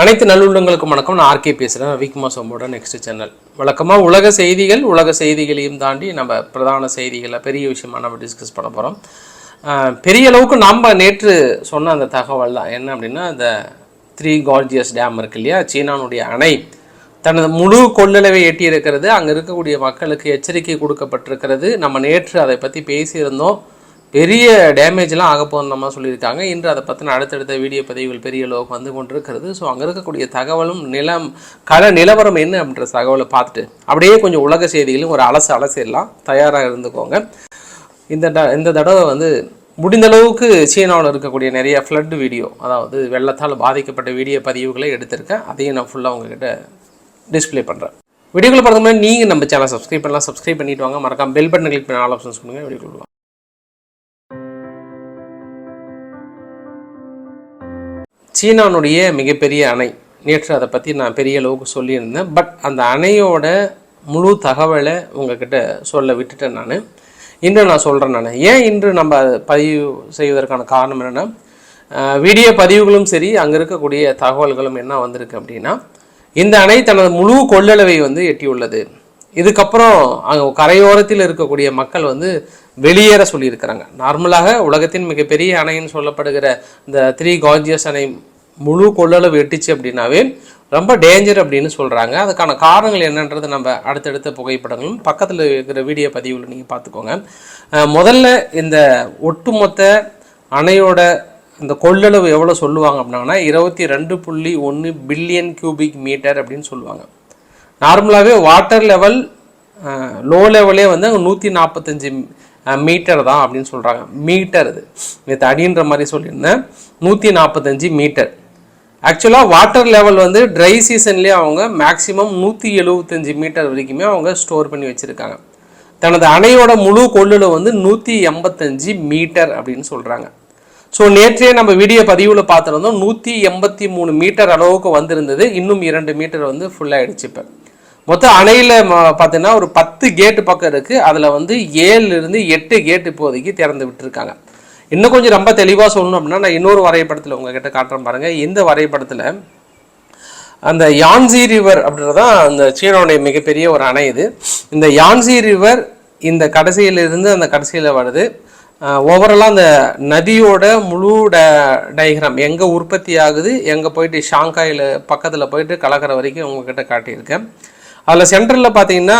அனைத்து நல்லுள்ளங்களுக்கும் வணக்கம். நான் ஆர்கே பேசுகிறேன். விக்மா சோமோட நெக்ஸ்ட் சேனல். வழக்கமாக உலக செய்திகளையும் தாண்டி நம்ம பிரதான செய்திகளை பெரிய விஷயமாக நம்ம டிஸ்கஸ் பண்ண போகிறோம். பெரிய அளவுக்கு நம்ம நேற்று சொன்ன அந்த தகவல் தான் என்ன அப்படின்னா, இந்த 3 கார்ஜியஸ் டேம் இருக்கு இல்லையா, சீனானுடைய அணை தனது முழு கொள்ளளவை எட்டி இருக்கிறது. அங்கே இருக்கக்கூடிய மக்களுக்கு எச்சரிக்கை கொடுக்கப்பட்டிருக்கிறது. நம்ம நேற்று அதை பற்றி பேசியிருந்தோம். பெரிய டேமேஜ்லாம் ஆக போகுதுன்னு நம்ம சொல்லியிருக்காங்க. இன்று அதை பற்றின அடுத்தடுத்த வீடியோ பதிவுகள் பெரிய அளவுக்கு வந்து கொண்டிருக்கிறது. ஸோ அங்கே இருக்கக்கூடிய தகவலும் நிலவரம் என்ன அப்படின்ற தகவலை பார்த்துட்டு அப்படியே கொஞ்சம் உலக செய்திகளும் ஒரு அலசிடலாம். தயாராக இருந்துக்கோங்க. இந்த தடவை வந்து முடிந்த அளவுக்கு சீனாவில் இருக்கக்கூடிய நிறைய ஃப்ளட் வீடியோ, அதாவது வெள்ளத்தால் பாதிக்கப்பட்ட வீடியோ பதிவுகளை எடுத்திருக்கேன். அதையும் நான் ஃபுல்லாக உங்ககிட்ட டிஸ்பிளே பண்ணுறேன். வீடியோக்களை பார்த்த மாதிரி நீங்கள் நம்ம சேனல் சப்ஸ்கிரைப் பண்ணிட்டு வாங்க. மறக்காம பெல் பட்டன் கிளிக் பண்ணி ஆல் ஆப்ஷன்ஸ் பண்ணுங்கள். வீடியோக்குள்ள சீனானுடைய மிகப்பெரிய அணை, நேற்று அதை பற்றி நான் பெரிய அளவுக்கு சொல்லியிருந்தேன். பட் அந்த அணையோட முழு தகவலை உங்ககிட்ட சொல்ல விட்டுட்டேன். இன்று நான் சொல்கிறேன். ஏன் இன்று நம்ம பதிவு செய்வதற்கான காரணம் என்னென்னா, வீடியோ பதிவுகளும் சரி, அங்கே இருக்கக்கூடிய தகவல்களும் என்ன வந்திருக்கு அப்படின்னா, இந்த அணை தனது முழு கொள்ளளவை வந்து எட்டியுள்ளது. இதுக்கப்புறம் அங்கே கரையோரத்தில் இருக்கக்கூடிய மக்கள் வந்து வெளியேற சொல்லியிருக்கிறாங்க. நார்மலாக உலகத்தின் மிகப்பெரிய அணைன்னு சொல்லப்படுகிற இந்த 3 கார்ஜியஸ் அணை முழு கொள்ளளவு எட்டிச்சு அப்படின்னாவே ரொம்ப டேஞ்சர் அப்படின்னு சொல்கிறாங்க. அதுக்கான காரணங்கள் என்னன்றது நம்ம அடுத்தடுத்த புகைப்படங்களும் பக்கத்தில் இருக்கிற வீடியோ பதிவுகளை நீங்கள் பார்த்துக்கோங்க. முதல்ல இந்த ஒட்டுமொத்த அணையோட இந்த கொள்ளளவு எவ்வளோ சொல்லுவாங்க அப்படின்னா 22.1 பில்லியன் கியூபிக் மீட்டர் அப்படின்னு சொல்லுவாங்க. நார்மலாகவே வாட்டர் லெவல் லோ லெவலே வந்து 145 மீட்டர் தான் அப்படின்னு சொல்கிறாங்க. மீட்டர் இது நேற்று அடின்ற மாதிரி சொல்லியிருந்தேன். 145 மீட்டர். ஆக்சுவலாக வாட்டர் லெவல் வந்து ட்ரை சீசன்லேயே அவங்க மேக்ஸிமம் 175 மீட்டர் வரைக்குமே அவங்க ஸ்டோர் பண்ணி வச்சுருக்காங்க. தனது அணையோட முழு கொள்ளளவு வந்து 185 மீட்டர் அப்படின்னு சொல்கிறாங்க. ஸோ நேற்றே நம்ம வீடியோ பதிவில் பார்த்துருந்தோம். 183 மீட்டர் அளவுக்கு வந்திருந்தது. இன்னும் 2 மீட்டர் வந்து ஃபுல்லாகிடுச்சு. இப்போ மொத்தம் அணையில் பார்த்தீங்கன்னா ஒரு 10 கேட்டு பக்கம் இருக்குது. அதில் வந்து 7லிருந்து 8 கேட்டு இப்போதைக்கு திறந்து விட்டுருக்காங்க. இன்னும் கொஞ்சம் ரொம்ப தெளிவாக சொல்லணும் அப்படின்னா, நான் இன்னொரு வரைபடத்தில் உங்ககிட்ட காட்டுறேன் பாருங்கள். இந்த வரைபடத்தில் அந்த யான்சி ரிவர் அப்படின்றதான் அந்த சீனாவுடைய மிகப்பெரிய ஒரு அணை இது. இந்த யான்சி ரிவர் இந்த கடைசியிலிருந்து அந்த கடைசியில் வருது. ஓவராலாக அந்த நதியோட முழு டயக்ராம் எங்கே உற்பத்தி ஆகுது, எங்கே போயிட்டு ஷாங்காயில் பக்கத்தில் போயிட்டு கலக்கிற வரைக்கும் உங்ககிட்ட காட்டியிருக்கேன். அதில் சென்ட்ரலில் பார்த்தீங்கன்னா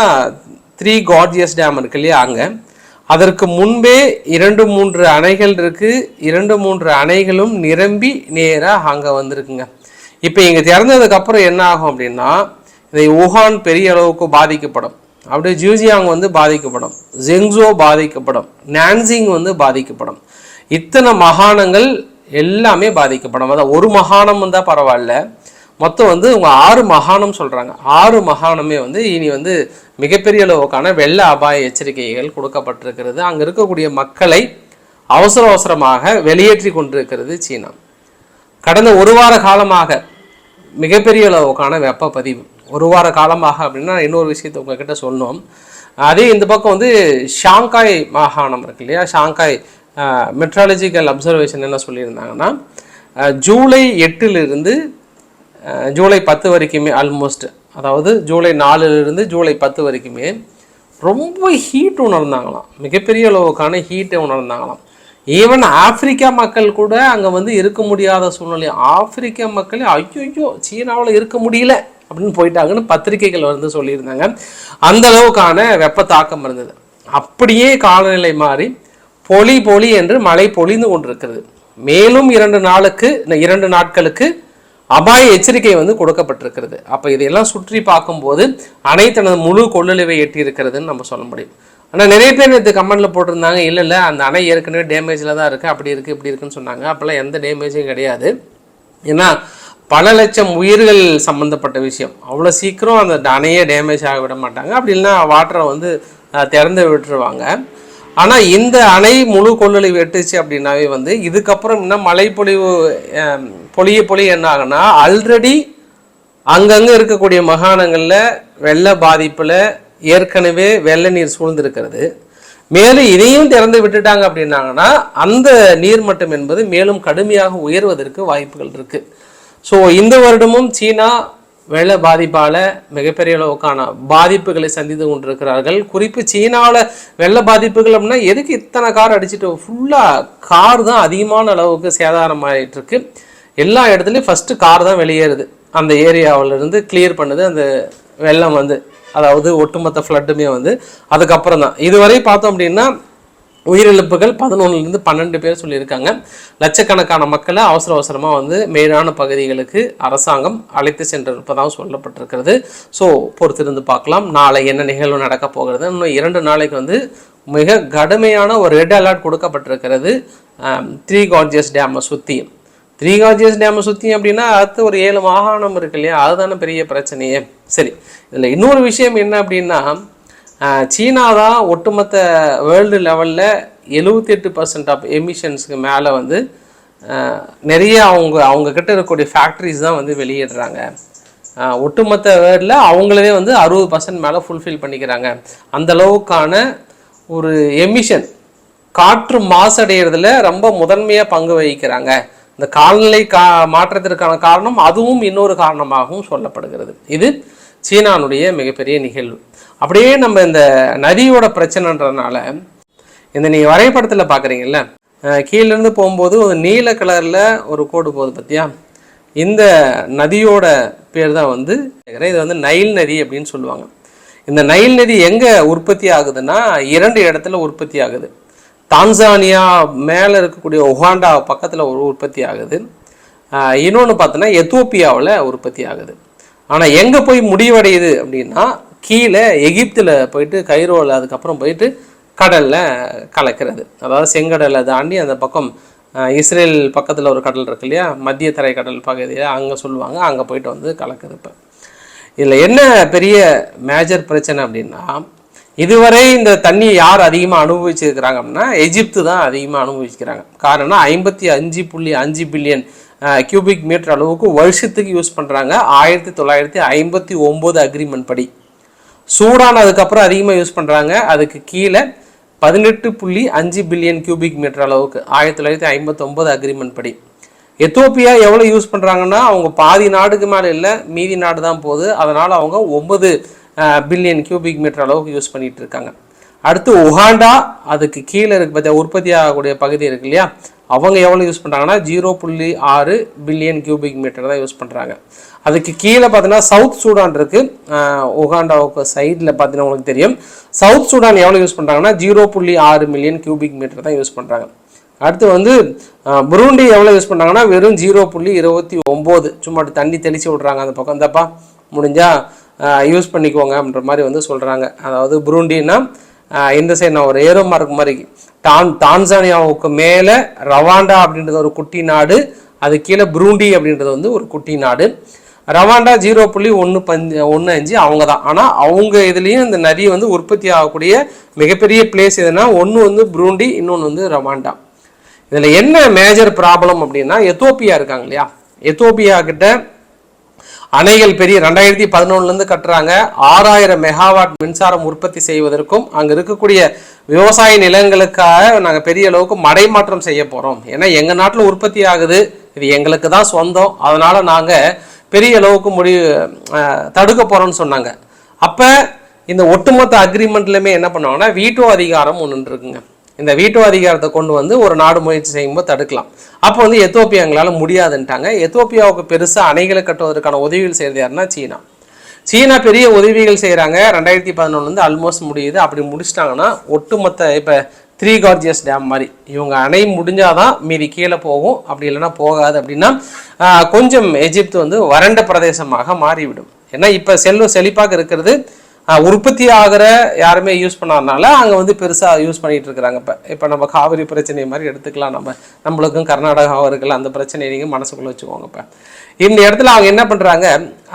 3 கார்ஜியஸ் டேம் இருக்கு இல்லையா, அங்கே அதற்கு முன்பே 2-3 அணைகள் இருக்குது. 2-3 அணைகளும் நிரம்பி நேராக அங்கே வந்திருக்குங்க. இப்போ இங்கே திறந்ததுக்கப்புறம் என்ன ஆகும் அப்படின்னா, இந்த வுஹான் பெரிய அளவுக்கு பாதிக்கப்படும். அப்படியே ஜூஜியாங் வந்து பாதிக்கப்படும், ஜெங்ஸோ பாதிக்கப்படும், நான்சிங் வந்து பாதிக்கப்படும். இத்தனை மாகாணங்கள் எல்லாமே பாதிக்கப்படும். அதான் ஒரு மாகாணம் வந்தால் பரவாயில்ல, மொத்தம் வந்து உங்க 6 மாகாணம் சொல்கிறாங்க. 6 மாகாணமே வந்து இனி வந்து மிகப்பெரிய அளவுக்கான வெள்ள அபாய எச்சரிக்கைகள் கொடுக்கப்பட்டிருக்கிறது. அங்கே இருக்கக்கூடிய மக்களை அவசரமாக வெளியேற்றி கொண்டிருக்கிறது சீனா. கடந்த ஒரு வார காலமாக மிகப்பெரிய அளவுக்கான வெப்ப பதிவு. ஒரு வார காலமாக அப்படின்னா இன்னொரு விஷயத்தை உங்ககிட்ட சொன்னோம். அதே இந்த பக்கம் வந்து ஷாங்காய் மாகாணம் இருக்கு இல்லையா, ஷாங்காய் மெட்ராலஜிக்கல் அப்சர்வேஷன் என்ன சொல்லியிருந்தாங்கன்னா, ஜூலை 8லிருந்து ஜூலை 10 வரைக்குமே ஆல்மோஸ்ட், அதாவது ஜூலை 4லிருந்து ஜூலை 10 வரைக்குமே ரொம்ப ஹீட் உணர்ந்தாங்களாம். மிகப்பெரிய அளவுக்கான ஹீட்டை உணர்ந்தாங்களாம். ஈவன் ஆப்பிரிக்கா மக்கள் கூட அங்கே வந்து இருக்க முடியாத சூழ்நிலை. ஆப்பிரிக்கா மக்கள் ஐயோ சீனாவில் இருக்க முடியல அப்படின்னு போயிட்டாங்கன்னு பத்திரிகைகள் வந்து சொல்லியிருந்தாங்க. அந்த அளவுக்கான வெப்ப தாக்கம் இருந்தது. அப்படியே காலநிலை மாறி பொலி என்று மழை பொழிந்து கொண்டிருக்கிறது. மேலும் 2 நாட்களுக்கு அபாய எச்சரிக்கை வந்து கொடுக்கப்பட்டிருக்கிறது. அப்போ இதையெல்லாம் சுற்றி பார்க்கும்போது அணை தனது முழு கொள்ளளவை எட்டி இருக்கிறதுன்னு நம்ம சொல்ல முடியும். ஆனால் நிறைய பேர் நேற்று கமெண்ட்ல போட்டிருந்தாங்க, இல்லை அந்த அணை ஏற்கனவே டேமேஜில் தான் இருக்குது, அப்படி இருக்குது இப்படி இருக்குன்னு சொன்னாங்க. அப்போல்லாம் எந்த டேமேஜும் கிடையாது. ஏன்னா பல லட்சம் உயிர்கள் சம்மந்தப்பட்ட விஷயம். அவ்வளோ சீக்கிரம் அந்த அணையை டேமேஜ் ஆக விட மாட்டாங்க. அப்படி இல்லைன்னா வாட்டரை வந்து திறந்து விட்டுருவாங்க. ஆனால் இந்த அணை முழு கொள்ளளவு எட்டுச்சு அப்படின்னாவே வந்து இதுக்கப்புறம் இன்னும் மழை பொழிய என்ன ஆகுனா, ஆல்ரெடி அங்கங்கே இருக்கக்கூடிய மாகாணங்களில் வெள்ள பாதிப்பில் ஏற்கனவே வெள்ள நீர் சூழ்ந்திருக்கிறது. மேலும் இதையும் திறந்து விட்டுட்டாங்க அப்படின்னாங்கன்னா அந்த நீர்மட்டம் என்பது மேலும் கடுமையாக உயர்வதற்கு வாய்ப்புகள் இருக்குது. ஸோ இந்த வருடமும் சீனா வெள்ள பாதிப்பால் மிகப்பெரிய அளவுக்கான பாதிப்புகளை சந்தித்து கொண்டிருக்கிறார்கள். குறிப்பு சீனாவில் வெள்ள பாதிப்புகள் அப்படின்னா எதுக்கு இத்தனை கார் அடிச்சுட்டு ஃபுல்லாக கார் தான் அதிகமான அளவுக்கு சேதாரமாயிட்டு இருக்கு. எல்லா இடத்துலையும் ஃபஸ்ட்டு கார் தான் வெளியேறுது, அந்த ஏரியாவிலிருந்து கிளியர் பண்ணுது அந்த வெள்ளம் வந்து, அதாவது ஒட்டுமொத்த ஃப்ளட்டுமே வந்து அதுக்கப்புறம் தான். இதுவரை பார்த்தோம் அப்படின்னா உயிரிழப்புகள் 11லேருந்து 12 பேர் சொல்லியிருக்காங்க. லட்சக்கணக்கான மக்களை அவசர அவசரமாக வந்து மேலான பகுதிகளுக்கு அரசாங்கம் அழைத்து சென்றிருப்பதாக சொல்லப்பட்டிருக்கிறது. ஸோ பொறுத்திருந்து பார்க்கலாம் நாளை என்ன நிகழ்வு நடக்க போகிறது. இன்னும் 2 நாளைக்கு வந்து மிக கடுமையான ஒரு ரெட் அலர்ட் கொடுக்கப்பட்டிருக்கிறது 3 கார்ஜியஸ் டேமை சுற்றி. 3 கார்ஜியஸ் டேமை சுற்றி அப்படின்னா அடுத்து ஒரு 7 மாகாணம் இருக்கு இல்லையா, அதுதானே பெரிய பிரச்சனையே. சரி, இதில் இன்னொரு விஷயம் என்ன அப்படின்னா, சீனா தான் ஒட்டுமொத்த வேர்ல்டு லெவலில் 78% ஆஃப் எமிஷன்ஸுக்கு மேலே வந்து நிறைய அவங்க கிட்ட இருக்கக்கூடிய ஃபேக்ட்ரிஸ் தான் வந்து வெளியிடுறாங்க. ஒட்டுமொத்த வேர்ல்டில் அவங்களே வந்து 60% மேலே ஃபுல்ஃபில் பண்ணிக்கிறாங்க. அந்த அளவுக்கான ஒரு எமிஷன் காற்று மாசடைகிறதுல ரொம்ப முதன்மையாக பங்கு வகிக்கிறாங்க. இந்த காலநிலை மாற்றத்திற்கான காரணம் அதுவும் இன்னொரு காரணமாகவும் சொல்லப்படுகிறது. இது சீனானுடைய மிகப்பெரிய நிகழ்வு. அப்படியே நம்ம இந்த நதியோட பிரச்சனைன்றதுனால இந்த நீங்கள் வரைபடத்தில் பார்க்குறீங்கல்ல, கீழேருந்து போகும்போது ஒரு நீல கலரில் ஒரு கோடு போகுது பார்த்தியா, இந்த நதியோட பேர் தான் வந்து இது வந்து நைல் நதி அப்படின்னு சொல்லுவாங்க. இந்த நைல் நதி எங்கே உற்பத்தி ஆகுதுன்னா 2 இடத்துல உற்பத்தி ஆகுது. தான்சானியா மேலே இருக்கக்கூடிய உகாண்டா பக்கத்தில் ஒரு உற்பத்தி ஆகுது, இன்னொன்று பார்த்தோன்னா எத்தோப்பியாவில் உற்பத்தி ஆகுது. ஆனால் எங்கே போய் முடிவடையுது அப்படின்னா கீழே எகிப்தில் போயிட்டு கைரோவில் அதுக்கப்புறம் போயிட்டு கடலில் கலக்கிறது. அதாவது செங்கடலை தாண்டி அந்த பக்கம் இஸ்ரேல் பக்கத்தில் ஒரு கடல் இருக்கு இல்லையா, மத்திய தரை கடல் பகுதியில், அங்கே சொல்லுவாங்க, அங்கே போயிட்டு வந்து கலக்குது. இப்போ இதில் என்ன பெரிய மேஜர் பிரச்சனை அப்படின்னா, இதுவரை இந்த தண்ணி யார் அதிகமாக அனுபவிச்சிருக்கிறாங்க அப்படின்னா எகிப்து தான் அதிகமாக அனுபவிச்சுக்கிறாங்க. காரணம் 55.5 பில்லியன் கியூபிக் மீட்டர் அளவுக்கு வருஷத்துக்கு யூஸ் பண்ணுறாங்க 1959 அக்ரிமெண்ட் படி. சூடான் அதுக்கப்புறம் அதிகமாக யூஸ் பண்ணுறாங்க, அதுக்கு கீழே 18.5 பில்லியன் கியூபிக் மீட்டர் அளவுக்கு 1959 அக்ரிமெண்ட் படி. எத்தோப்பியா எவ்வளோ யூஸ் பண்ணுறாங்கன்னா அவங்க பாதி நாடுக்கு மேலே இல்லை, மீதி நாடு தான் போகுது. அதனால் அவங்க 9 பில்லியன் கியூபிக் மீட்டர் அளவுக்கு யூஸ் பண்ணிகிட்டு இருக்காங்க. அடுத்து உகாண்டா, அதுக்கு கீழே இருக்க உற்பத்தி ஆகக்கூடிய பகுதி இருக்கு இல்லையா, அவங்க எவ்வளோ யூஸ் பண்ணுறாங்கன்னா 0.6 பில்லியன் கியூபிக் மீட்டர் தான் யூஸ் பண்ணுறாங்க. அதுக்கு கீழே பார்த்தீங்கன்னா சவுத் சூடான் இருக்குது, உகாண்டாவுக்கு சைடில் பார்த்தீங்கன்னா உங்களுக்கு தெரியும். சவுத் சூடான் எவ்வளோ யூஸ் பண்ணுறாங்கன்னா 0.6 மில்லியன் கியூபிக் மீட்டர் தான் யூஸ் பண்ணுறாங்க. அடுத்து வந்து புருண்டி எவ்வளோ யூஸ் பண்ணுறாங்கன்னா வெறும் 0.29, சும்மா தண்ணி தெளித்து விட்றாங்க அந்த பக்கம், இந்தப்பா முடிஞ்சால் யூஸ் பண்ணிக்கோங்க அப்படின்ற மாதிரி வந்து சொல்கிறாங்க. அதாவது புருண்டின்னா இந்த சைடு நான் ஒரு ஏரோ மார்க் மாதிரி தான்சானியாவுக்கு மேலே ரவாண்டா அப்படின்றது ஒரு குட்டி நாடு, அது கீழே புருண்டி அப்படின்றது வந்து ஒரு குட்டி நாடு. ரவாண்டா 0.15 அவங்க தான். ஆனால் அவங்க இதுலேயும் இந்த நதி வந்து உற்பத்தி ஆகக்கூடிய மிகப்பெரிய பிளேஸ் எதுனா ஒன்று வந்து புருண்டி, இன்னொன்று வந்து ரவாண்டா. இதில் என்ன மேஜர் ப்ராப்ளம் அப்படின்னா எத்தோப்பியா இருக்காங்க இல்லையா, எத்தோப்பியா கிட்ட அணைகள் பெரிய 2011 கட்டுறாங்க. 6000 மெகாவாட் மின்சாரம் உற்பத்தி செய்வதற்கும் அங்கே இருக்கக்கூடிய விவசாய நிலங்களுக்காக நாங்கள் பெரிய அளவுக்கு மடைமாற்றம் செய்ய போகிறோம். ஏன்னா எங்கள் நாட்டில் உற்பத்தி ஆகுது, இது எங்களுக்கு தான் சொந்தம், அதனால் நாங்கள் பெரிய அளவுக்கு தடுக்க போகிறோம்னு சொன்னாங்க. அப்போ இந்த ஒட்டுமொத்த அக்ரிமெண்ட்லையுமே என்ன பண்ணுவாங்கன்னா வீட்டோ அதிகாரம் ஒன்று இருக்குங்க. இந்த வீட்டோ அதிகாரத்தை கொண்டு வந்து ஒரு நாடு முயற்சி செய்யும்போது தடுக்கலாம். அப்போ வந்து எத்தோப்பியா எங்களால் முடியாதுன்ட்டாங்க. எத்தோப்பியாவுக்கு பெருசாக அணைகளை கட்டுவதற்கான உதவிகள் செய்கிறது யாருன்னா சீனா பெரிய உதவிகள் செய்கிறாங்க. 2011 ஆல்மோஸ்ட் முடியுது. அப்படி முடிச்சிட்டாங்கன்னா ஒட்டுமொத்த இப்போ 3 கார்ஜியஸ் டேம் மாதிரி இவங்க அணை முடிஞ்சாதான் மீதி கீழே போகும், அப்படி இல்லைன்னா போகாது. அப்படின்னா கொஞ்சம் எகிப்து வந்து வறண்ட பிரதேசமாக மாறிவிடும். ஏன்னா இப்போ செழிப்பாக இருக்கிறது உற்பத்தி ஆகிற யாருமே யூஸ் பண்ணாதனால அங்கே வந்து பெருசாக யூஸ் பண்ணிகிட்டு இருக்கிறாங்க. இப்போ நம்ம காவிரி பிரச்சனை மாதிரி எடுத்துக்கலாம், நம்மளுக்கும் கர்நாடகாவும் இருக்குல்ல, அந்த பிரச்சனையை நீங்கள் மனசுக்குள்ளே வச்சுக்கோங்க. இப்போ இந்த இடத்துல அவங்க என்ன பண்ணுறாங்க,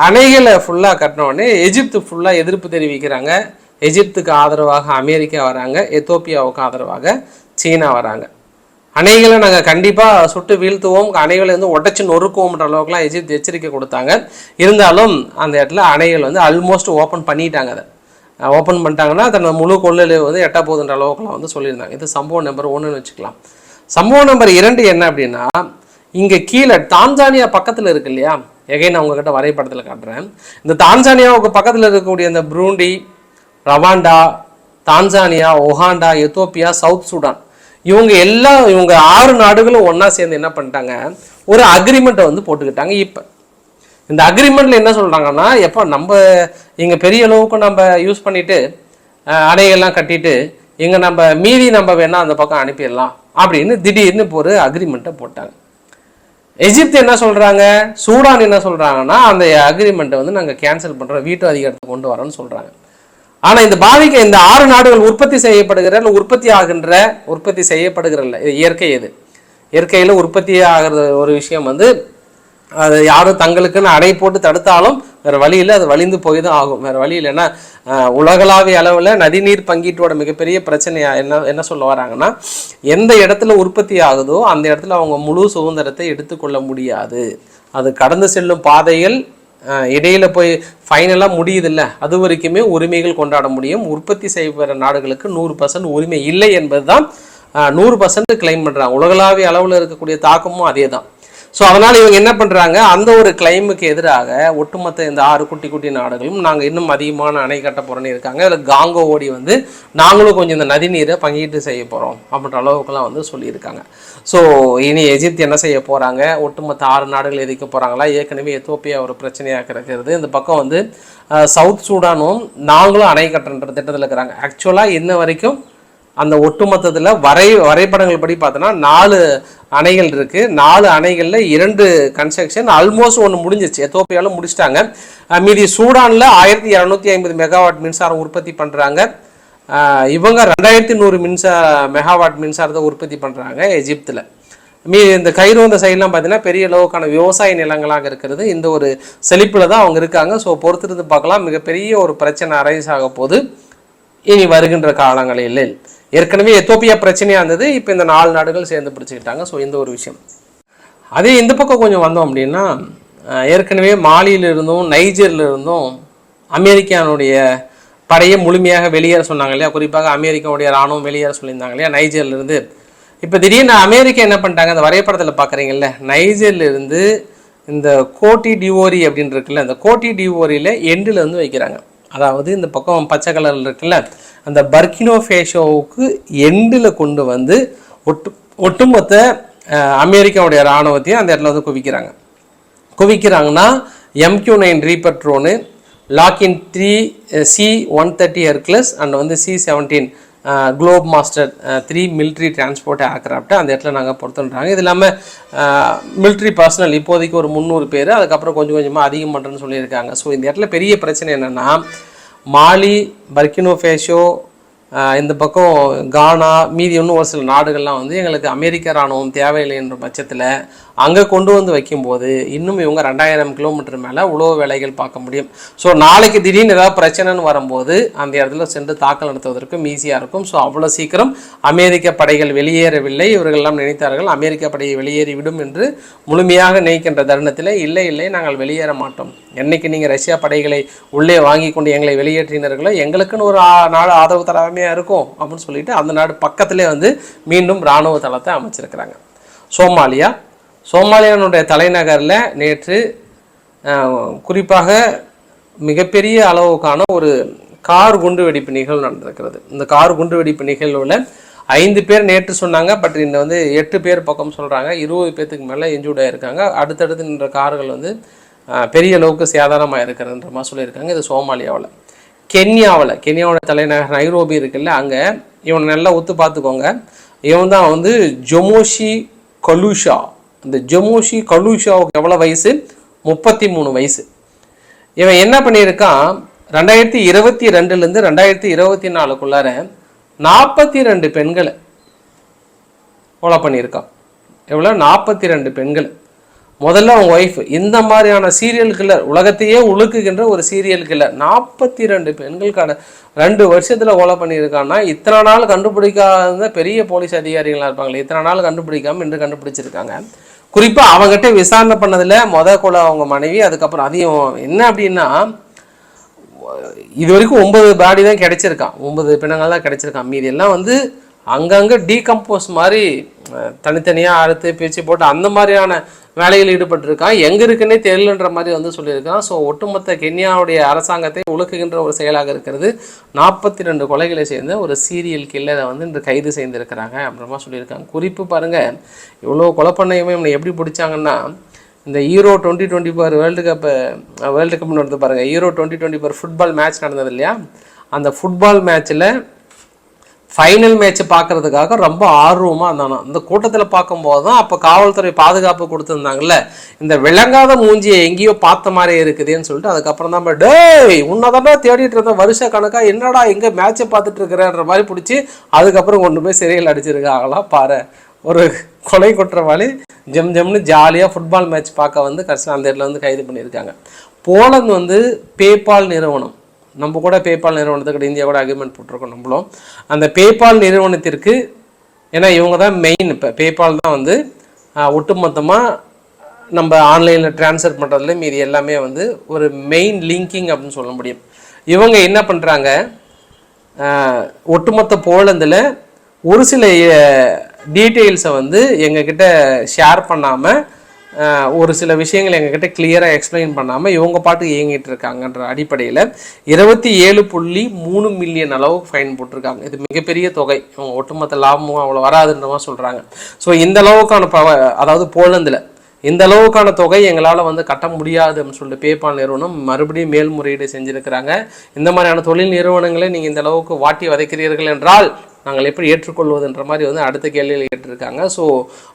அணைகளை ஃபுல்லாக கட்டினோடனே எகிப்து ஃபுல்லாக எதிர்ப்பு தெரிவிக்கிறாங்க. எகிப்துக்கு ஆதரவாக அமெரிக்கா வராங்க, எத்தோப்பியாவுக்கு ஆதரவாக சீனா வராங்க. அணைகளை நாங்கள் கண்டிப்பாக சுட்டு வீழ்த்துவோம், அணைகளை வந்து உடச்சி நொறுக்குவோம்ன்ற அளவுக்குலாம் எகிப்து எச்சரிக்கை கொடுத்தாங்க. இருந்தாலும் அந்த இடத்துல அணைகள் வந்து ஆல்மோஸ்ட் ஓப்பன் பண்ணிட்டாங்க. அதை ஓப்பன் பண்ணிட்டாங்கன்னா தன்னோட முழு கொள்ளலை வந்து எட்ட போகுதுன்ற அளவுக்குலாம் வந்து சொல்லியிருந்தாங்க. இது சம்பவம் நம்பர் 1ன்னு வச்சுக்கலாம். சம்பவம் நம்பர் 2 என்ன அப்படின்னா, இங்கே கீழே டான்சானியா பக்கத்தில் இருக்கு இல்லையா, எகைன் நான் உங்ககிட்ட வரைபடத்தில் காட்டுறேன். இந்த டான்சானியாவுக்கு பக்கத்தில் இருக்கக்கூடிய இந்த Burundi, Rwanda, Tanzania, ஒகாண்டா, Ethiopia, south Sudan, இவங்க 6 நாடுகளும் ஒன்றா சேர்ந்து என்ன பண்ணிட்டாங்க, ஒரு அக்ரிமெண்ட்டை வந்து போட்டுக்கிட்டாங்க. இப்போ இந்த அக்ரிமெண்ட்டில் என்ன சொல்கிறாங்கன்னா, எப்போ நம்ம இங்கே பெரிய அளவுக்கு நம்ம யூஸ் பண்ணிவிட்டு அணைகள்லாம் கட்டிட்டு இங்கே நம்ம மீதி நம்ம வேணால் அந்த பக்கம் அனுப்பிடலாம் அப்படின்னு திடீர்னு இப்போ ஒரு அக்ரிமெண்ட்டை போட்டாங்க. எஜிப்து என்ன சொல்கிறாங்க, சூடான் என்ன சொல்கிறாங்கன்னா, அந்த அக்ரிமெண்ட்டை வந்து நாங்கள் கேன்சல் பண்ணுறோம், வீட்டு அதிகாரத்தை கொண்டு வரோன்னு சொல்கிறாங்க. ஆனால் இந்த பாதிக்க இந்த 6 நாடுகள் உற்பத்தி செய்யப்படுகிற இயற்கை எது, இயற்கையில் உற்பத்தி ஆகிற ஒரு விஷயம் வந்து அது யாரும் தங்களுக்குன்னு அடை போட்டு தடுத்தாலும் வேறு வழியில் அது வலிந்து போய் தான் ஆகும். வேறு வழி இல்லைன்னா உலகளாவிய அளவில் நதிநீர் பங்கீட்டோட மிகப்பெரிய பிரச்சனையாக என்ன சொல்ல வராங்கன்னா, எந்த இடத்துல உற்பத்தி ஆகுதோ அந்த இடத்துல அவங்க முழு சுதந்திரத்தை எடுத்துக்கொள்ள முடியாது. அது கடந்து செல்லும் பாதைகள் இடையில போய் ஃபைனலாக முடியுதில்ல, அது வரைக்குமே உரிமைகள் கொண்டாட முடியும். உற்பத்தி செய்கிற நாடுகளுக்கு 100% உரிமை இல்லை என்பது தான் 100% கிளைம் பண்ணுறாங்க. உலகளாவிய அளவில் இருக்கக்கூடிய தாக்கமும் அதே தான். ஸோ அதனால் இவங்க என்ன பண்ணுறாங்க, அந்த ஒரு கிளைமுக்கு எதிராக ஒட்டுமொத்த இந்த 6 குட்டி நாடுகளும் நாங்கள் இன்னும் அதிகமான அணை கட்ட போகிறோன்னு இருக்காங்க. அதில் காங்கோ ஓடி வந்து நாங்களும் கொஞ்சம் இந்த நதிநீரை பங்கீட்டு செய்ய போகிறோம் அப்படின்ற அளவுக்குலாம் வந்து சொல்லியிருக்காங்க. ஸோ இனி எஜிப்து என்ன செய்ய போகிறாங்க, ஒட்டுமொத்த 6 நாடுகள் எதிர்க்க போகிறாங்களா, ஏற்கனவே எத்தோப்பியா ஒரு பிரச்சனையாக இருக்கிறது. இந்த பக்கம் வந்து சவுத் சூடானும் நாங்களும் அணை கட்டுன்ற திட்டத்தில் இருக்கிறாங்க. ஆக்சுவலாக இன்ன வரைக்கும் அந்த ஒட்டுமொத்தத்தில் வரைபடங்கள் படி பார்த்தோன்னா 4 அணைகள் இருக்குது. 4 அணைகளில் 2 கன்ஸ்ட்ரக்ஷன் ஆல்மோஸ்ட் ஒன்று முடிஞ்சிச்சு, எத்தோப்பியாவில் முடிச்சிட்டாங்க. மீதி சூடானில் 1250 மெகாவாட் மின்சாரம் உற்பத்தி பண்ணுறாங்க. இவங்க 2100 மெகாவாட் மின்சாரத்தை உற்பத்தி பண்ணுறாங்க எஜிப்தில். இந்த கைரோ இந்த சைட்லாம் பார்த்தீங்கன்னா பெரிய அளவுக்கான விவசாய நிலங்களாக இருக்கிறது. இந்த ஒரு செழிப்பில் தான் அவங்க இருக்காங்க. ஸோ பொறுத்திருந்து பார்க்கலாம். மிகப்பெரிய ஒரு பிரச்சனை அரைஸ் ஆக போது இனி வருகின்ற காலங்களில். ஏற்கனவே எத்தோப்பியா பிரச்சனையாக இருந்தது, இப்போ இந்த 4 நாடுகள் சேர்ந்து பிடிச்சிக்கிட்டாங்க. ஸோ இந்த ஒரு விஷயம். அதே இந்த பக்கம் கொஞ்சம் வந்தோம் அப்படின்னா, ஏற்கனவே மாலியிலிருந்தும் நைஜரிலிருந்தும் அமெரிக்கானுடைய படையை முழுமையாக வெளியேற சொன்னாங்க இல்லையா, குறிப்பாக அமெரிக்காவுடைய இராணுவம் வெளியேற சொல்லியிருந்தாங்க இல்லையா நைஜர்லேருந்து. இப்போ திடீர்னு அமெரிக்கா என்ன பண்ணிட்டாங்க, அந்த வரைபடத்தில் பார்க்குறீங்கல்ல, நைஜர்லேருந்து இந்த கோட்டி டிவோரி அப்படின்னு இருக்குல்ல, அந்த கோட்டி டிவோரியில் எண்டில் வந்து வைக்கிறாங்க. அதாவது இந்த பக்கம் பச்சை கலரில் இருக்குல்ல, அந்த பர்கினோ ஃபேஷோவுக்கு எண்டில் கொண்டு வந்து ஒட்டுமொத்த அமெரிக்காவுடைய இராணுவத்தையும் அந்த இடத்துல வந்து குவிக்கிறாங்கன்னா MQ-9 reaper drone, login 3 C-130 Hercules and வந்து C-17 Globe master 3 military transport aircraft அந்த இடத்துல நாங்கள் பொறுத்துன்றாங்க. இது இல்லாமல் மிலிட்ரி பர்சனல் இப்போதைக்கு ஒரு 300 பேர், அதுக்கப்புறம் கொஞ்சம் கொஞ்சமாக அதிகம் பண்ணுறேன்னு சொல்லியிருக்காங்க. ஸோ இந்த இடத்துல பெரிய பிரச்சனை என்னென்னா, மாலி, பர்கினோ ஃபேஷோ, இந்த பக்கம் கானா, மீதி இன்னும் ஒரு சில நாடுகள்லாம் வந்து எங்களுக்கு அமெரிக்க இராணுவம் தேவையில்லை என்ற பட்சத்தில் அங்கே கொண்டு வந்து வைக்கும்போது இன்னும் இவங்க 2000 கிலோமீட்டர் மேலே உழவு வேலைகள் பார்க்க முடியும். ஸோ நாளைக்கு திடீர்னு ஏதாவது பிரச்சனைன்னு வரும்போது அந்த இடத்துல சென்று தாக்கல் நடத்துவதற்கும் ஈஸியாக இருக்கும். ஸோ அவ்வளோ சீக்கிரம் அமெரிக்க படைகள் வெளியேறவில்லை. இவர்களெல்லாம் நினைத்தார்கள் அமெரிக்க படையை வெளியேறிவிடும் என்று. முழுமையாக நினைக்கின்ற தருணத்தில் இல்லை நாங்கள் வெளியேற மாட்டோம். என்னைக்கு நீங்கள் ரஷ்யா படைகளை உள்ளே வாங்கி கொண்டு எங்களை வெளியேற்றினர்களோ எங்களுக்குன்னு ஒரு நாடு ஆதரவு தராமையாக இருக்கும் அப்படின்னு சொல்லிட்டு அந்த நாடு பக்கத்திலே வந்து மீண்டும் இராணுவ தளத்தை அமைச்சிருக்கிறாங்க. சோமாலியானுடைய தலைநகரில் நேற்று குறிப்பாக மிகப்பெரிய அளவுக்கான ஒரு கார் குண்டுவெடிப்பு நிகழ்வு நடந்திருக்கிறது. இந்த கார் குண்டுவெடிப்பு நிகழ்வில் 5 பேர் நேற்று சொன்னாங்க, பட் இந்த வந்து 8 பேர் பக்கம் சொல்கிறாங்க. 20 பேர்த்துக்கு மேலே இன்ஜூர்ட் ஆகிருக்காங்க. அடுத்தடுத்து நின்ற கார்கள் வந்து பெரிய அளவுக்கு சேதாரமாக இருக்கிறதுன்ற மாதிரி சொல்லியிருக்காங்க. இது சோமாலியாவில். கென்யாவோட தலைநகர் நைரோபி இருக்குல்ல, அங்கே இவனை நல்லா ஒத்து பார்த்துக்கோங்க. இவன் தான் வந்து ஜொமோஷி கலூஷா. இந்த ஜொமோஷி கலூஷாவுக்கு எவ்வளோ வயசு? 33 வயசு. இவன் என்ன பண்ணியிருக்கான், 2022லேருந்து 2024க்குள்ளார 42 பெண்களை கொலை பண்ணியிருக்கான். எவ்வளோ? 42 பெண்கள். முதல்ல அவங்க ஒய்ஃப். இந்த மாதிரியான சீரியல் கில்லர், உலகத்தையே உழுக்குகின்ற ஒரு சீரியல் கில்லர் 42 பெண்களுக்கான 2 வருஷத்தில் கொலை பண்ணியிருக்கான்னா, இத்தனை நாள் கண்டுபிடிக்காத பெரிய போலீஸ் அதிகாரிகளாக இருப்பாங்களே, இத்தனை நாள் கண்டுபிடிக்காமல் இன்று கண்டுபிடிச்சிருக்காங்க. குறிப்பாக அவங்ககிட்ட விசாரணை பண்ணதில் கொலை அவங்க மனைவி. அதுக்கப்புறம் அதையும் என்ன அப்படின்னா, இது வரைக்கும் 9 பாடி தான் கிடைச்சிருக்கான், 9 பிணங்கள் தான் கிடைச்சிருக்கான். மீதி எல்லாம் வந்து அங்கங்கே டீகம்போஸ் மாதிரி தனித்தனியாக அறுத்து பிரித்து போட்டு அந்த மாதிரியான வேலையில் ஈடுபட்டிருக்கான். எங்கே இருக்குன்னே தெரியலன்ற மாதிரி வந்து சொல்லியிருக்கான். ஸோ ஒட்டுமொத்த கென்யாவுடைய அரசாங்கத்தை உலுக்குகின்ற ஒரு செயலாக இருக்கிறது. 42 கொலைகளை சேர்ந்த ஒரு சீரியல் கில்லரை வந்து இன்று கைது செய்திருக்கிறாங்க அப்படின்ற மாதிரி சொல்லியிருக்காங்க. குறிப்பு பாருங்கள், இவ்வளோ கொலை பண்ணையுமே இவனை எப்படி பிடிச்சாங்கன்னா, இந்த ஈரோ 2024 வேர்ல்டு கப்னு நடந்து பாருங்கள். ஈரோ 2024 ஃபுட்பால் மேட்ச் நடந்தது இல்லையா, அந்த ஃபுட்பால் மேட்ச்சில் ஃபைனல் மேட்ச் பார்க்கறதுக்காக ரொம்ப ஆர்வமாக இருந்தானோ. அந்த கூட்டத்தில் பார்க்கும்போது தான் அப்போ காவல்துறை பாதுகாப்பு கொடுத்துருந்தாங்கல்ல, இந்த விளங்காத மூஞ்சியை எங்கேயோ பார்த்த மாதிரி இருக்குதுன்னு சொல்லிட்டு அதுக்கப்புறம் தான் டேய் உன்னதாண்டா தேடிட்டு இருந்தோம் வருஷ கணக்காக, என்னடா எங்கே மேட்ச்சை பார்த்துட்டு இருக்கிறன்ற மாதிரி பிடிச்சி அதுக்கப்புறம் கொண்டு போய் சிறையில் அடிச்சிருக்காங்களா பாரு. ஒரு கொலை குற்றவாளி ஜம்னு ஜாலியாக ஃபுட்பால் மேட்ச் பார்க்க வந்து கடைசியில் அந்த இடத்துல வந்து கைது பண்ணியிருக்காங்க. போலந்து வந்து பேபால் நிறுவனம், நம்ம கூட பேபால் நிறுவனத்துக்கிட்ட இந்தியா கூட அக்ரிமெண்ட் போட்டிருக்கோம் நம்மளும். அந்த பேபால் நிறுவனத்திற்கு, ஏன்னா இவங்க தான் மெயின், இப்போ பேபால் தான் வந்து ஒட்டுமொத்தமாக நம்ம ஆன்லைனில் ட்ரான்ஸ்ஃபர் பண்ணுறதுல மீதி எல்லாமே வந்து ஒரு மெயின் லிங்கிங் அப்படின்னு சொல்ல முடியும். இவங்க என்ன பண்ணுறாங்க, ஒட்டுமொத்த போலந்தில் ஒரு சில டீட்டெயில்ஸை வந்து எங்ககிட்ட ஷேர் பண்ணாமல், ஒரு சில விஷயங்கள் எங்ககிட்ட கிளியராக எக்ஸ்பிளைன் பண்ணாமல் இவங்க பாட்டுக்கு இயங்கிட்டு இருக்காங்கன்ற அடிப்படையில் 27.3 மில்லியன் அளவுக்கு ஃபைன் போட்டிருக்காங்க. இது மிகப்பெரிய தொகை. இவங்க ஒட்டுமொத்த லாபமும் அவ்வளோ வராதுன்ற மாதிரி சொல்கிறாங்க. ஸோ இந்த அளவுக்கான அதாவது போலந்தில் இந்த அளவுக்கான தொகை எங்களால் வந்து கட்ட முடியாது அப்படின்னு சொல்லிட்டு பேபால் நிறுவனம் மறுபடியும் மேல்முறையீடு செஞ்சுருக்கிறாங்க. இந்த மாதிரியான தொழில் நிறுவனங்களை நீங்கள் இந்த அளவுக்கு வாட்டி வதைக்கிறீர்கள் என்றால் நாங்கள் எப்படி ஏற்றுக்கொள்வதுன்ற மாதிரி வந்து அடுத்த கேள்வியில் கேட்டிருக்காங்க. ஸோ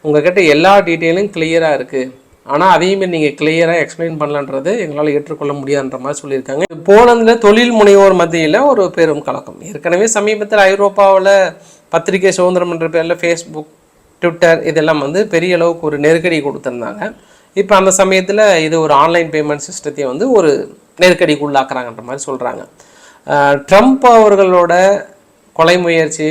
உங்கள்கிட்ட எல்லா டீட்டெயிலும் கிளியராக இருக்குது, ஆனால் அதையுமே நீங்கள் கிளியராக எக்ஸ்பிளைன் பண்ணலன்றது எங்களால் ஏற்றுக்கொள்ள முடியாதுன்ற மாதிரி சொல்லியிருக்காங்க. போலந்தில் தொழில் முனைவோர் மத்தியில் ஒரு பெரும் கலக்கம். ஏற்கனவே சமீபத்தில் ஐரோப்பாவில் பத்திரிகை சுதந்திரம் என்ற பேரில் ஃபேஸ்புக், ட்விட்டர் இதெல்லாம் வந்து பெரிய அளவுக்கு ஒரு நெருக்கடி கொடுத்துருந்தாங்க. இப்போ அந்த சமயத்தில் இது ஒரு ஆன்லைன் பேமெண்ட் சிஸ்டத்தையும் வந்து ஒரு நெருக்கடிக்கு உள்ளாக்குறாங்கன்ற மாதிரி சொல்கிறாங்க. ட்ரம்ப் அவர்களோட கொலை முயற்சி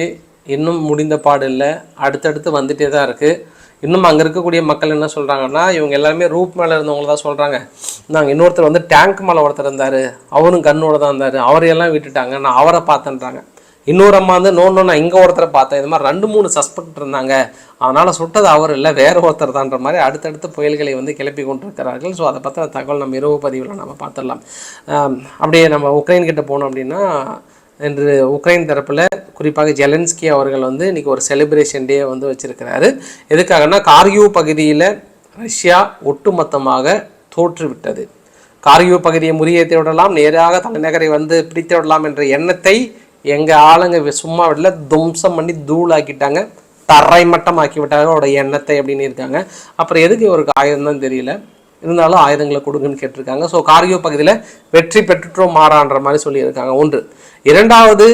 இன்னும் முடிந்த பாடு இல்லை, அடுத்தடுத்து வந்துட்டே தான் இருக்குது. இன்னும் அங்கே இருக்கக்கூடிய மக்கள் என்ன சொல்கிறாங்கன்னா, இவங்க எல்லாருமே ரூப் மேலே இருந்தவங்கள தான் சொல்கிறாங்க. நாங்கள் இன்னொருத்தர் வந்து டேங்க் மேலே ஒருத்தர் இருந்தார், அவரும் கண்ணோடு தான் இருந்தார், அவரையெல்லாம் விட்டுட்டாங்க, நான் அவரை பார்த்தேன்றாங்க. இன்னொரு அம்மா வந்து நான் இங்கே ஒருத்தரை பார்த்தேன், இது மாதிரி 2-3 சஸ்பெக்ட் இருந்தாங்க, அதனால் சுட்டது அவர் இல்லை வேறு ஒருத்தர் தான்ற மாதிரி அடுத்தடுத்து புயல்களை வந்து கிளப்பி கொண்டிருக்கிறார்கள். ஸோ அதை பற்றின தகவல் நம்ம இரவு பதிவில் நம்ம பார்த்துடலாம். அப்படியே நம்ம உக்ரைன் கிட்ட போனோம் அப்படின்னா, இன்று உக்ரைன் தரப்பில் குறிப்பாக ஜெலன்ஸ்கி அவர்கள் வந்து இன்றைக்கி ஒரு செலிப்ரேஷன் டே வந்து வச்சுருக்கிறாரு. எதுக்காகனா, கார்கிவ் பகுதியில் ரஷ்யா ஒட்டுமொத்தமாக தோற்றுவிட்டது. கார்கிவ் பகுதியை முறியேற்றி விடலாம், நேராக தலைநகரை வந்து பிடித்து விடலாம் என்ற எண்ணத்தை எங்கள் ஆளுங்க சும்மா விடல, தும்சம் பண்ணி தூளாக்கிட்டாங்க, தரை மட்டம் ஆக்கி விட்டாங்க அவரோட எண்ணத்தை அப்படின்னு இருக்காங்க. அப்புறம் எதுக்கு ஒரு ஆயுதம் தான் தெரியல, இருந்தாலும் ஆயுதங்களை கொடுங்கன்னு கேட்டிருக்காங்க. ஸோ கார்கிவ் பகுதியில் வெற்றி பெற்றுட்டோம் மாறான்ற மாதிரி சொல்லியிருக்காங்க. ஒன்று. இரண்டாவது,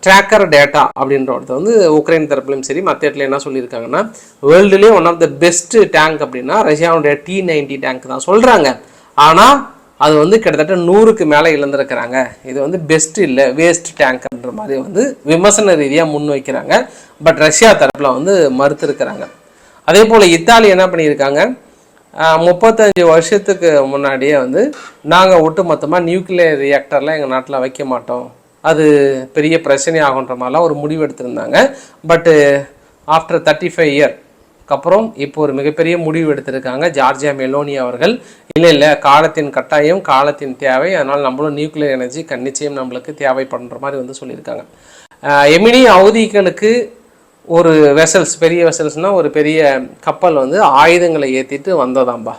ட்ராக்கர் டேட்டா அப்படின்ற ஒருத்தர் வந்து உக்ரைன் தரப்புலையும் சரி மற்ற இடத்துல என்ன சொல்லியிருக்காங்கன்னா, வேர்ல்டுலேயே one of the best tank அப்படின்னா ரஷ்யாவுடைய T-90 டேங்க் தான் சொல்கிறாங்க. ஆனால் அது வந்து கிட்டத்தட்ட 100க்கு மேலே இழந்திருக்கிறாங்க. இது வந்து பெஸ்ட் இல்லை, வேஸ்ட் டேங்க் அப்படின்ற மாதிரி வந்து விமர்சன ரீதியாக முன் வைக்கிறாங்க. பட் ரஷ்யா தரப்பில் வந்து மறுத்துருக்கிறாங்க. அதே போல் இத்தாலி என்ன பண்ணியிருக்காங்க, 35 வருஷத்துக்கு முன்னாடியே வந்து நாங்கள் ஒட்டுமொத்தமாக நியூக்ளியர் ரியாக்டர்லாம் எங்கள் நாட்டில் வைக்க மாட்டோம், அது பெரிய பிரச்சனை ஆகுன்ற மாதிரிலாம் ஒரு முடிவு எடுத்திருந்தாங்க. பட்டு ஆஃப்டர் 35 இயர்க்கு அப்புறம் இப்போ ஒரு மிகப்பெரிய முடிவு எடுத்திருக்காங்க ஜார்ஜியா மெலோனி அவர்கள். இல்லை காலத்தின் கட்டாயம், காலத்தின் தேவை, அதனால் நம்மளும் நியூக்ளியர் எனர்ஜி நிச்சயம் நம்மளுக்கு தேவைப்படுற மாதிரி வந்து சொல்லியிருக்காங்க. எமினி ஹவுதிகளுக்கு ஒரு வெசல்ஸ், பெரிய வெசல்ஸ்னால் ஒரு பெரிய கப்பல் வந்து ஆயுதங்களை ஏற்றிட்டு வந்ததாம்பா.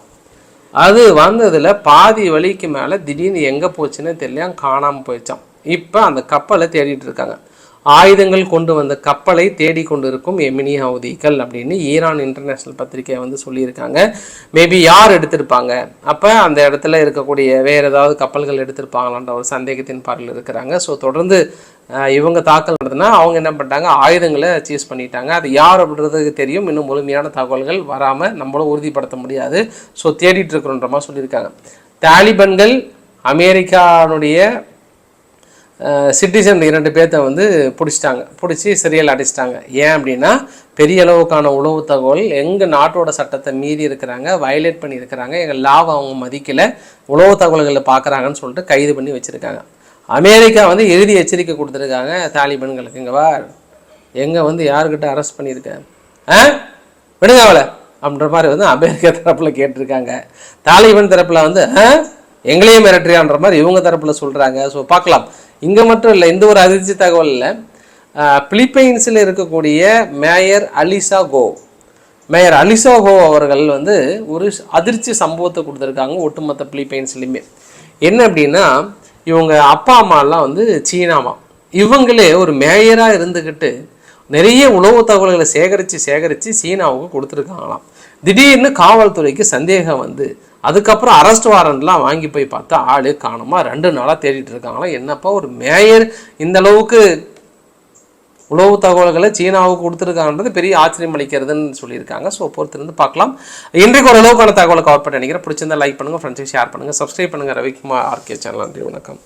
அது வந்ததில் பாதி வழிக்கு மேலே திடீர்னு எங்கே போச்சுன்னு தெரியல, காணாமல் போயிடுச்சான். இப்போ அந்த கப்பலை தேடிட்டு இருக்காங்க. ஆயுதங்கள் கொண்டு வந்த கப்பலை தேடி கொண்டு இருக்கும் எமினி ஹவுதிகள் அப்படின்னு ஈரான் இன்டர்நேஷ்னல் பத்திரிகை வந்து சொல்லியிருக்காங்க. மேபி யார் எடுத்திருப்பாங்க, அப்போ அந்த இடத்துல இருக்கக்கூடிய வேறு ஏதாவது கப்பல்கள் எடுத்திருப்பாங்களான்ற ஒரு சந்தேகத்தின் பார்வையில் இருக்கிறாங்க. ஸோ தொடர்ந்து இவங்க தாக்கல் நடத்தினா அவங்க என்ன பண்ணிட்டாங்க, ஆயுதங்களை சீஸ் பண்ணிட்டாங்க. அது யார் அப்படின்றதுக்கு தெரியும், இன்னும் முழுமையான தகவல்கள் வராமல் நம்மளும் உறுதிப்படுத்த முடியாது. ஸோ தேடிட்டு இருக்கிறோன்ற மாதிரி சொல்லியிருக்காங்க. தாலிபன்கள் அமெரிக்கானுடைய சிட்டிசன் 2 பேர்த்த வந்து பிடிச்சி சிறையில் அடைச்சிட்டாங்க. ஏன் அப்படின்னா, பெரிய அளவுக்கான உளவு தகவல் எங்கள் நாட்டோட சட்டத்தை மீறி இருக்கிறாங்க, வயலேட் பண்ணியிருக்கிறாங்க, எங்கள் லாவை அவங்க மதிக்கலை, உளவு தகவல்களை பார்க்குறாங்கன்னு சொல்லிட்டு கைது பண்ணி வச்சுருக்காங்க. அமெரிக்கா வந்து இறுதி எச்சரிக்கை கொடுத்துருக்காங்க தாலிபன்களுக்கு, இங்கே வா எங்கே வந்து யாருக்கிட்ட அரெஸ்ட் பண்ணியிருக்கேன் விடுங்க அவளை அப்படின்ற மாதிரி வந்து அமெரிக்கா தரப்பில் கேட்டிருக்காங்க. தாலிபான் தரப்பில் வந்து எங்களையும் மிரட்டுறியான்ற மாதிரி இவங்க தரப்பில் சொல்கிறாங்க. ஸோ பார்க்கலாம். இங்கே மட்டும் இல்லை, இந்த ஒரு அதிர்ச்சி தகவல் இல்லை, பிலிப்பைன்ஸில் இருக்கக்கூடிய மேயர் அலிசா கோ அவர்கள் வந்து ஒரு அதிர்ச்சி சம்பவத்தை கொடுத்துருக்காங்க ஒட்டுமொத்த பிலிப்பைன்ஸ்லையுமே. என்ன அப்படின்னா, இவங்க அப்பா அம்மாலாம் வந்து சீனாமா, இவங்களே ஒரு மேயராக இருந்துக்கிட்டு நிறைய உளவு தகவல்களை சேகரித்து சீனாவுக்கு கொடுத்துருக்காங்களாம். திடீர்னு காவல்துறைக்கு சந்தேகம் வந்து அதுக்கப்புறம் அரெஸ்ட் வாரண்ட்லாம் வாங்கி போய் பார்த்தா ஆளு காணுமா. 2 நாளாக தேடிட்டு இருக்காங்களாம். என்னப்பா ஒரு மேயர் இந்த அளவுக்கு உளவு தகவல்களை சீனாவுக்கு கொடுத்துருக்காங்கன்றது பெரிய ஆச்சரியம் அளிக்கிறதுன்னு சொல்லியிருக்காங்க. ஸோ பொறுத்திருந்து பார்க்கலாம். இன்றைக்கு ஒரு அளவுக்கான தகவலை கவர் பண்ணி நினைக்கிறேன். பிடிச்சிருந்தா லைக் பண்ணுங்கள், ஃப்ரெண்ட்ஸுக்கு ஷேர் பண்ணுங்கள், சப்ஸ்கிரைப் பண்ணுங்கள். Ravikumar RK channel. நன்றி, வணக்கம்.